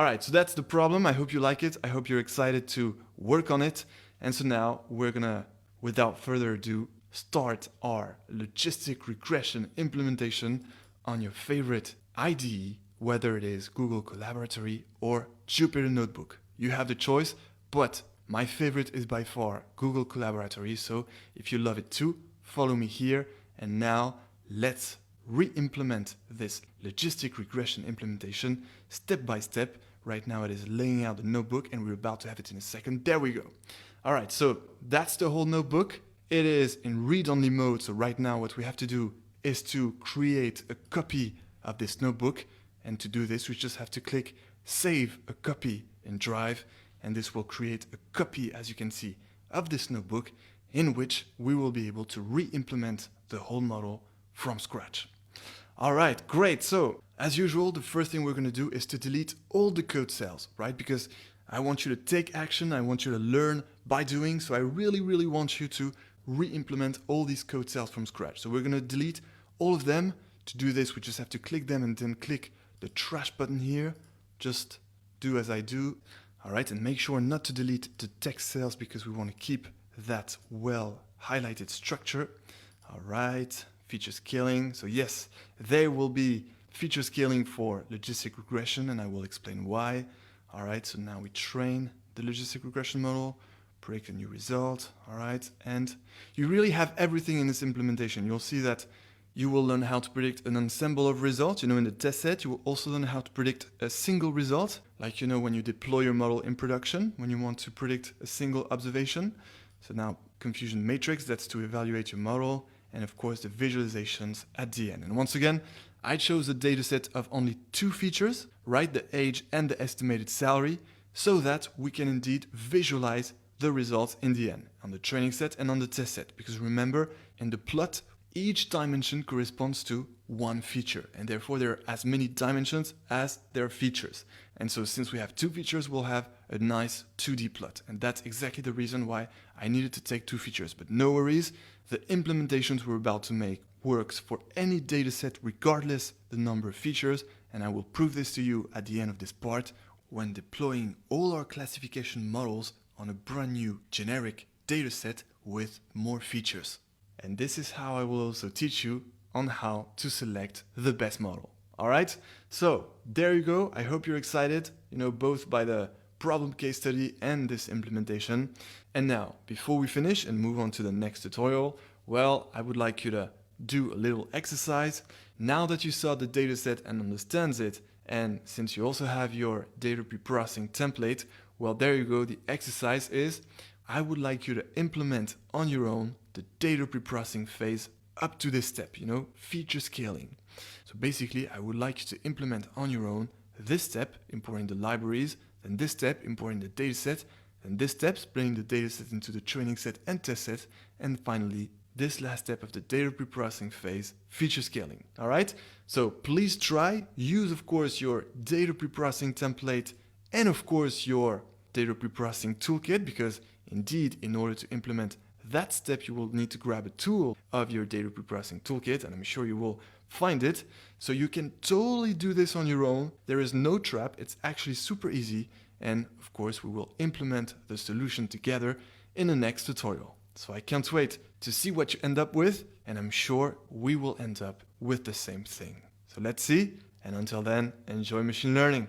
All right, so that's the problem. I hope you like it. I hope you're excited to work on it. And so now we're gonna, without further ado, start our logistic regression implementation on your favorite IDE, whether it is Google Collaboratory or Jupyter Notebook. You have the choice, but my favorite is by far Google Collaboratory. So if you love it too, follow me here. And now let's re-implement this logistic regression implementation step by step. Right now it is laying out the notebook and we're about to have it in a second. There we go. All right, so that's the whole notebook. It is in read-only mode. So right now what we have to do is to create a copy of this notebook. And to do this, we just have to click Save a Copy in Drive. And this will create a copy, as you can see, of this notebook in which we will be able to re-implement the whole model from scratch. All right, great. So as usual, the first thing we're going to do is to delete all the code cells, right? Because I want you to take action. I want you to learn by doing. So I really want you to re-implement all these code cells from scratch. So we're going to delete all of them. To do this, we just have to click them and then click the trash button here. Just do as I do. All right, and make sure not to delete the text cells because we want to keep that well highlighted structure. All right. Feature scaling. So yes, there will be feature scaling for logistic regression and I will explain why. All right, so now we train the logistic regression model, predict a new result. All right, and you really have everything in this implementation. You'll see that you will learn how to predict an ensemble of results. In the test set, you will also learn how to predict a single result, like when you deploy your model in production, when you want to predict a single observation. So now confusion matrix, that's to evaluate your model. And of course the visualizations at the end. And once again, I chose a dataset of only 2 features, right? The age and the estimated salary, so that we can indeed visualize the results in the end on the training set and on the test set. Because remember, in the plot, each dimension corresponds to one feature. And therefore there are as many dimensions as there are features. And so since we have 2 features, we'll have a nice 2D plot. And that's exactly the reason why I needed to take 2 features. But no worries, the implementations we're about to make works for any dataset regardless the number of features. And I will prove this to you at the end of this part when deploying all our classification models on a brand new generic dataset with more features. And this is how I will also teach you on how to select the best model. All right, so there you go. I hope you're excited, both by the problem case study and this implementation. And now, before we finish and move on to the next tutorial, well, I would like you to do a little exercise. Now that you saw the dataset and understands it, and since you also have your data pre-processing template, well, there you go. The exercise is, I would like you to implement on your own the data pre-processing phase up to this step, feature scaling. So basically, I would like you to implement on your own this step, importing the libraries, then this step, importing the dataset, then this step, splitting the dataset into the training set and test set, and finally, this last step of the data pre-processing phase, feature scaling. All right? So please try, use of course your data pre-processing template and of course your data pre-processing toolkit, because indeed, in order to implement that step, you will need to grab a tool of your data pre-processing toolkit, and I'm sure you will find it. So you can totally do this on your own. There is no trap. It's actually super easy. And of course, we will implement the solution together in the next tutorial. So I can't wait to see what you end up with, and I'm sure we will end up with the same thing. So let's see. And until then, enjoy machine learning.